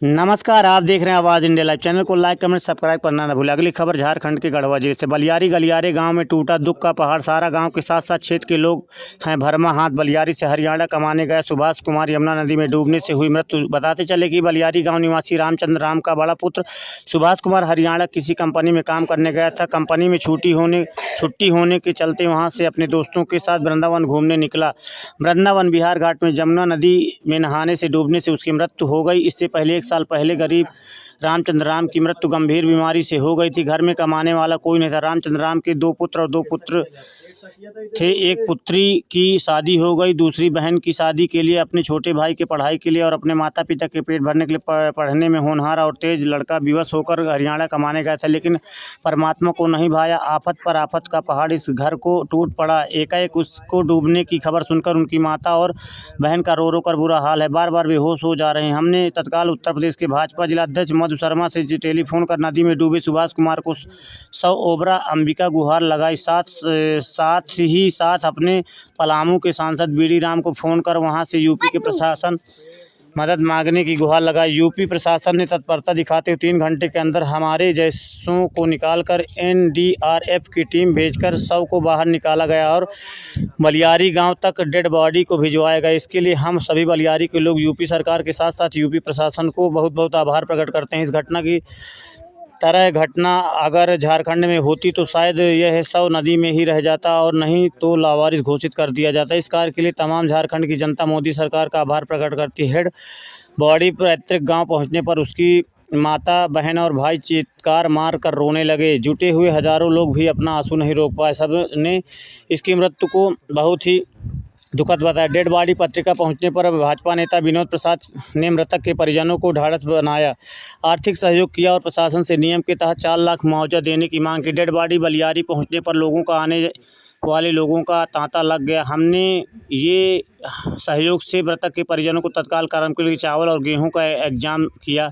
नमस्कार, आप देख रहे हैं आवाज़ इंडिया लाइव। चैनल को लाइक कमेंट सब्सक्राइब करना न भूलें। अगली खबर झारखंड के गढ़वा जिले से। बलियारी गलियारे गांव में टूटा दुख का पहाड़। सारा गांव के साथ साथ क्षेत्र के लोग हैं भरमा हाथ। बलियारी से हरियाणा कमाने गए सुभाष कुमार यमुना नदी में डूबने से हुई मृत्यु। बताते चले कि बलियारी गाँव निवासी रामचंद्र राम का बड़ा पुत्र सुभाष कुमार हरियाणा किसी कंपनी में काम करने गया था। कंपनी में छुट्टी होने के चलते वहाँ से अपने दोस्तों के साथ वृंदावन घूमने निकला। वृंदावन बिहार घाट में यमुना नदी में नहाने से डूबने से उसकी मृत्यु हो गई। इससे पहले 1 साल पहले गरीब रामचंद्र राम की मृत्यु गंभीर बीमारी से हो गई थी। घर में कमाने वाला कोई नहीं था। रामचंद्र राम के 2 पुत्र थे। एक पुत्री की शादी हो गई। दूसरी बहन की शादी के लिए, अपने छोटे भाई के पढ़ाई के लिए और अपने माता पिता के पेट भरने के लिए पढ़ने में होनहार और तेज लड़का विवश होकर हरियाणा कमाने गया था। लेकिन परमात्मा को नहीं भाया। आफत पर आफत का पहाड़ इस घर को टूट पड़ा। एकाएक उसको डूबने की खबर सुनकर उनकी माता और बहन का रो रो कर बुरा हाल है। बार बार बेहोश हो जा रहे हैं। हमने तत्काल उत्तर प्रदेश के भाजपा जिलाध्यक्ष मधु शर्मा से टेलीफोन कर नदी में डूबे सुभाष कुमार को 100 ओबरा अंबिका गुहार लगाई। साथ ही अपने पलामू के सांसद बीडी राम को फोन कर वहां से यूपी के प्रशासन मदद मांगने की गुहार लगाई। यूपी प्रशासन ने तत्परता दिखाते हुए 3 घंटे के अंदर हमारे जैसों को निकालकर एनडीआरएफ की टीम भेजकर शव को बाहर निकाला गया और बलियारी गांव तक डेड बॉडी को भिजवाया गया। इसके लिए हम सभी बलियारी के लोग यूपी सरकार के साथ साथ यूपी प्रशासन को बहुत बहुत आभार प्रकट करते हैं। इस घटना की तरह घटना अगर झारखंड में होती तो शायद यह शव नदी में ही रह जाता और नहीं तो लावारिस घोषित कर दिया जाता। इस कार्य के लिए तमाम झारखंड की जनता मोदी सरकार का आभार प्रकट करती है। बॉडी पैतृक गांव पहुंचने पर उसकी माता, बहन और भाई चित्कार मार कर रोने लगे। जुटे हुए हजारों लोग भी अपना आंसू नहीं रोक पाए। सब ने इसकी मृत्यु को बहुत ही दुखद बताया। डेड बॉडी पत्रिका पहुंचने पर भाजपा नेता विनोद प्रसाद ने मृतक के परिजनों को ढाढ़स बनाया, आर्थिक सहयोग किया और प्रशासन से नियम के तहत 4 लाख मुआवजा देने की मांग की। डेड बॉडी बलियारी पहुंचने पर लोगों का आने वाले लोगों का तांता लग गया। हमने ये सहयोग से मृतक के परिजनों को तत्काल कार्य के लिए चावल और गेहूँ का इंतजाम किया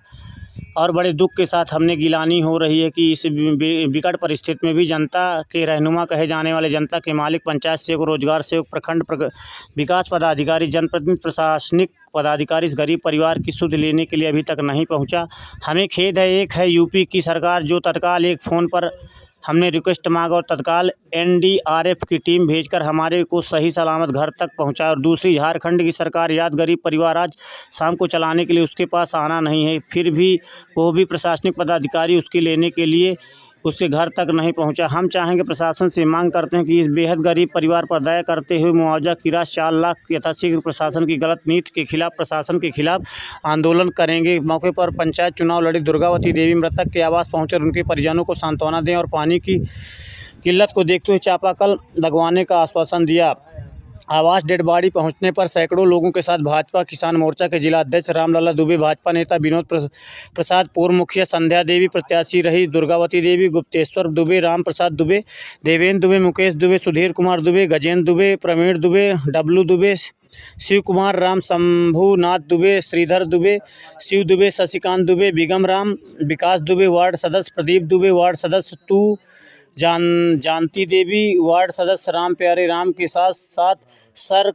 और बड़े दुख के साथ हमने गिलानी हो रही है कि इस विकट परिस्थिति में भी जनता के रहनुमा कहे जाने वाले, जनता के मालिक, पंचायत सेवक, रोजगार सेवक, प्रखंड विकास पदाधिकारी, जनप्रतिनिधि, प्रशासनिक पदाधिकारी इस गरीब परिवार की सुध लेने के लिए अभी तक नहीं पहुंचा। हमें खेद है। एक है यूपी की सरकार जो तत्काल एक फ़ोन पर हमने रिक्वेस्ट मांगा और तत्काल एनडीआरएफ की टीम भेजकर हमारे को सही सलामत घर तक पहुंचाया, और दूसरी झारखंड की सरकार याद गरीब परिवार आज शाम को चलाने के लिए उसके पास आना नहीं है। फिर भी वो भी प्रशासनिक पदाधिकारी उसके लेने के लिए उसके घर तक नहीं पहुंचा। हम चाहेंगे, प्रशासन से मांग करते हैं कि इस बेहद गरीब परिवार पर दया करते हुए मुआवजा की राशि 4 लाख यथाशीघ्र प्रशासन की गलत नीति के खिलाफ, प्रशासन के खिलाफ आंदोलन करेंगे। मौके पर पंचायत चुनाव लड़ी दुर्गावती देवी मृतक के आवास पहुंचकर उनके परिजनों को सांत्वना दें और पानी की किल्लत को देखते हुए चापाकल लगवाने का आश्वासन दिया। आवास डेड बॉडी पहुंचने पर सैकड़ों लोगों के साथ भाजपा किसान मोर्चा के जिला अध्यक्ष रामलला दुबे, भाजपा नेता विनोद प्रसाद, पूर्व मुखिया संध्या देवी, प्रत्याशी रही दुर्गावती देवी, गुप्तेश्वर दुबे, राम प्रसाद दुबे, देवेंद्र दुबे, मुकेश दुबे, सुधीर कुमार दुबे, गजेंद्र दुबे, प्रवीण दुबे, डब्लू दुबे, शिव कुमार, राम शंभुनाथ दुबे, श्रीधर दुबे, शिव दुबे, शशिकांत दुबे, बिगम राम, विकास दुबे, वार्ड सदस्य प्रदीप दुबे, वार्ड सदस्य तू जानती देवी, वार्ड सदस्य राम प्यारे राम के साथ साथ सर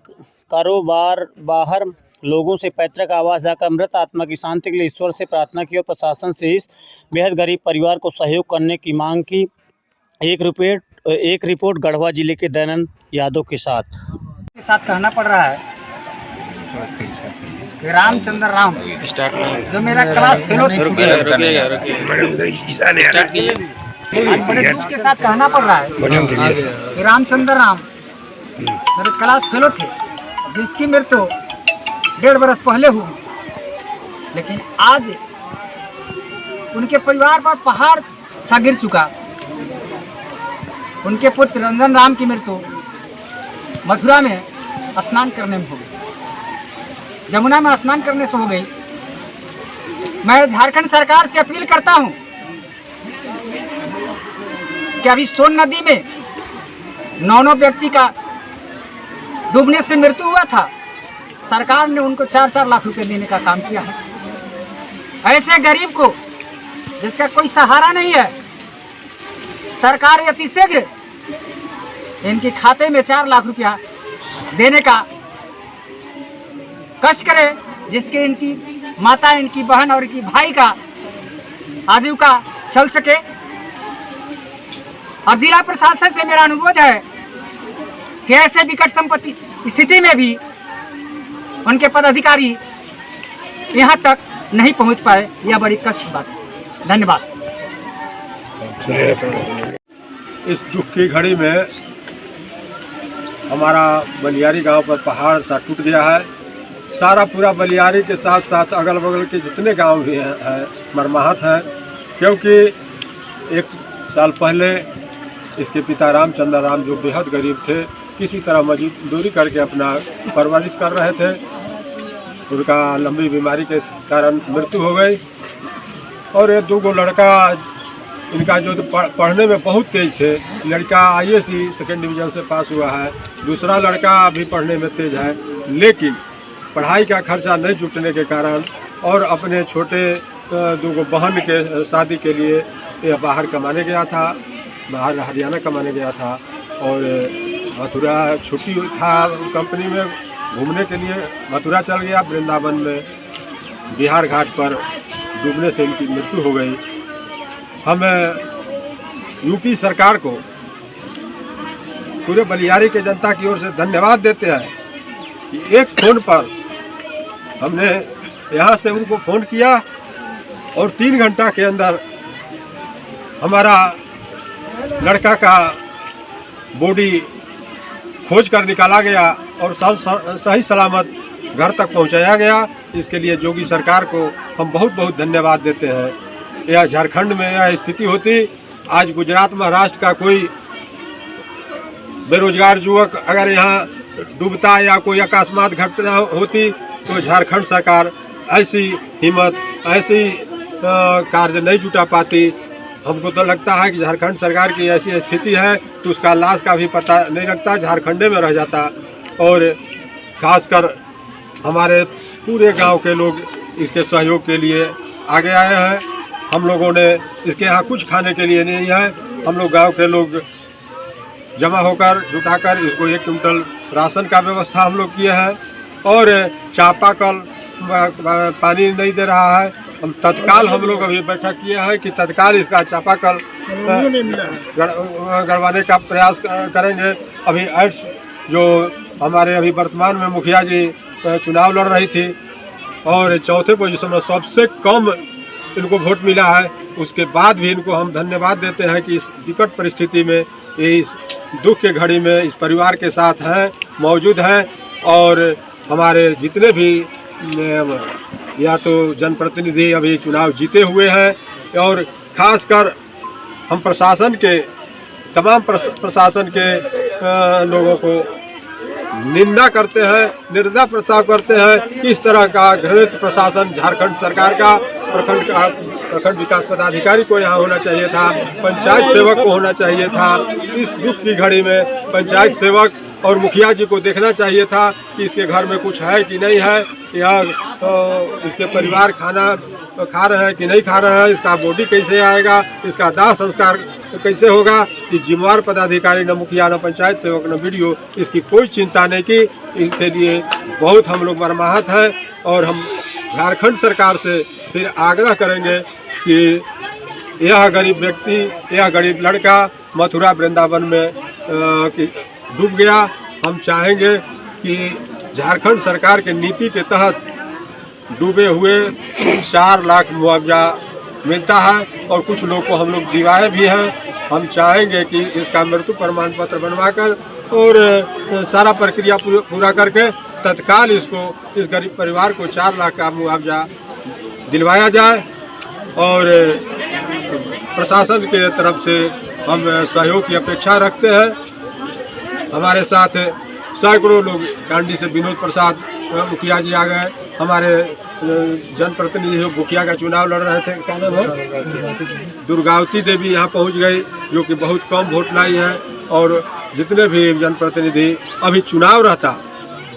कारोबार बाहर लोगों से पैतृक आवास जाकर मृत आत्मा की शांति के लिए ईश्वर से प्रार्थना की और प्रशासन से इस बेहद गरीब परिवार को सहयोग करने की मांग की। एक रिपोर्ट गढ़वा जिले के दयानंद यादव के साथ कहना पड़ रहा है कि रामचंद्र राम जो मेरा क्लास फेलो थे, बड़े दुख के साथ कहना पड़ रहा है कि रामचंद्र राम मेरे क्लास फेलो थे, जिसकी मृत्यु 1.5 बरस पहले हुई। लेकिन आज उनके परिवार पर पहाड़ सा गिर चुका। उनके पुत्र रंजन राम की मृत्यु मथुरा में स्नान करने में हो गई, यमुना में स्नान करने से हो गई। मैं झारखंड सरकार से अपील करता हूं कि अभी सोन नदी में 9 व्यक्ति का डूबने से मृत्यु हुआ था। सरकार ने उनको 4-4 लाख रुपए देने का काम किया है। ऐसे गरीब को जिसका कोई सहारा नहीं है, सरकार अतिशीघ्र इनके खाते में 4 लाख रुपया देने का कष्ट करे, जिसके इनकी माता, इनकी बहन और इनकी भाई का आजीविका चल सके। और जिला प्रशासन से मेरा अनुरोध है कि ऐसे विकट संपत्ति स्थिति में भी उनके पदाधिकारी यहाँ तक नहीं पहुँच पाए, यह बड़ी कष्ट की बात है। धन्यवाद। इस दुख की घड़ी में हमारा बलियारी गांव पर पहाड़ सा टूट गया है। सारा पूरा बलियारी के साथ साथ अगल बगल के जितने गांव भी हैं मरमाहत हैं, क्योंकि एक साल पहले इसके पिता रामचंद्र राम जो बेहद गरीब थे, किसी तरह मजदूरी करके अपना परवरिश कर रहे थे। उनका लंबी बीमारी के कारण मृत्यु हो गई। और ये 2 लड़का इनका जो पढ़ने में बहुत तेज थे, लड़का IAS सेकेंड डिवीज़न से पास हुआ है, दूसरा लड़का भी पढ़ने में तेज है, लेकिन पढ़ाई का खर्चा नहीं जुटने के कारण और अपने छोटे 2 बहन के शादी के लिए यह बाहर कमाने गया था, बाहर हरियाणा कमाने गया था। और मथुरा छुट्टी था कंपनी में, घूमने के लिए मथुरा चल गया। वृंदावन में बिहार घाट पर डूबने से इनकी मृत्यु हो गई। हम यूपी सरकार को पूरे बलियारी के जनता की ओर से धन्यवाद देते हैं कि एक फ़ोन पर हमने यहाँ से उनको फ़ोन किया और 3 घंटा के अंदर हमारा लड़का का बॉडी खोज कर निकाला गया और सही सलामत घर तक पहुँचाया गया। इसके लिए योगी सरकार को हम बहुत बहुत धन्यवाद देते हैं। यह झारखंड में यह स्थिति होती, आज गुजरात महाराष्ट्र का कोई बेरोजगार युवक अगर यहाँ डूबता या कोई अकस्मात घटना होती तो झारखंड सरकार ऐसी हिम्मत, ऐसी कार्य नहीं जुटा पाती। हमको तो लगता है कि झारखंड सरकार की ऐसी स्थिति है तो उसका लाश का भी पता नहीं लगता, झारखंडे में रह जाता। और खासकर हमारे पूरे गांव के लोग इसके सहयोग के लिए आगे आए हैं। हम लोगों ने इसके यहाँ कुछ खाने के लिए नहीं है, हम लोग गांव के लोग जमा होकर जुटाकर इसको 1 क्विंटल राशन का व्यवस्था हम लोग किए हैं। और चापाकल पानी नहीं दे रहा है, हम तत्काल हम लोग अभी बैठक किए हैं कि तत्काल इसका चापाकल गड़वाने का प्रयास करेंगे। अभी एड्स जो हमारे अभी वर्तमान में मुखिया जी चुनाव लड़ रही थी और चौथे पोजीशन में सबसे कम इनको वोट मिला है, उसके बाद भी इनको हम धन्यवाद देते हैं कि इस विकट परिस्थिति में ये इस दुख के घड़ी में इस परिवार के साथ हैं, मौजूद हैं। और हमारे जितने भी या तो जनप्रतिनिधि अभी चुनाव जीते हुए हैं और ख़ासकर हम प्रशासन के तमाम प्रशासन के लोगों को निंदा करते हैं, निर्दा प्रस्ताव करते हैं कि इस तरह का घृणित प्रशासन झारखंड सरकार का प्रखंड विकास पदाधिकारी को यहाँ होना चाहिए था, पंचायत सेवक को होना चाहिए था। इस दुख की घड़ी में पंचायत सेवक और मुखिया जी को देखना चाहिए था कि इसके घर में कुछ है कि नहीं है, या इसके परिवार खाना खा रहे हैं कि नहीं खा रहे हैं, इसका बॉडी कैसे आएगा, इसका दाह संस्कार कैसे होगा। कि जिम्मेवार पदाधिकारी न मुखिया न पंचायत सेवक न वीडियो इसकी कोई चिंता नहीं की। इसके लिए बहुत हम लोग मरमाहत हैं और हम झारखंड सरकार से फिर आग्रह करेंगे कि यह गरीब व्यक्ति, यह गरीब लड़का मथुरा वृंदावन में डूब गया। हम चाहेंगे कि झारखंड सरकार के नीति के तहत डूबे हुए 4 लाख मुआवजा मिलता है और कुछ लोग को हम लोग दिवाए भी हैं। हम चाहेंगे कि इसका मृत्यु प्रमाण पत्र बनवाकर और सारा प्रक्रिया पूरा करके तत्काल इसको इस गरीब परिवार को 4 लाख का मुआवजा दिलवाया जाए। और प्रशासन के तरफ से हम सहयोग की अपेक्षा रखते हैं। हमारे साथ सैकड़ों लोग, कांडी से विनोद प्रसाद मुखिया जी आ गए, हमारे जनप्रतिनिधि मुखिया का चुनाव लड़ रहे थे, क्या नाम है, दुर्गावती देवी यहाँ पहुँच गई जो कि बहुत कम वोट लाई है। और जितने भी जनप्रतिनिधि, अभी चुनाव रहता,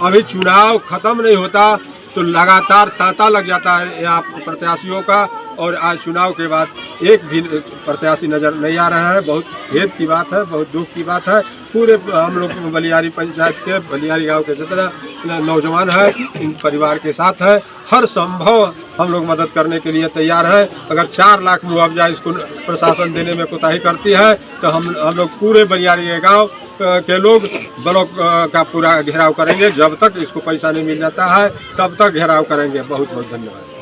अभी चुनाव ख़त्म नहीं होता तो लगातार तांता लग जाता है यहाँ प्रत्याशियों का और आज चुनाव के बाद एक भी प्रत्याशी नज़र नहीं आ रहा है। बहुत खेद की बात है, बहुत दुख की बात है। पूरे हम लोग बलियारी पंचायत के बलियारी गांव के जितना नौजवान है इन परिवार के साथ है। हर संभव हम लोग मदद करने के लिए तैयार हैं। अगर 4 लाख मुआवजा इसको प्रशासन देने में कोताही करती है तो हम लोग पूरे बलियारी गांव के लोग ब्लॉक का पूरा घेराव करेंगे। जब तक इसको पैसा नहीं मिल जाता है तब तक घेराव करेंगे। बहुत बहुत धन्यवाद।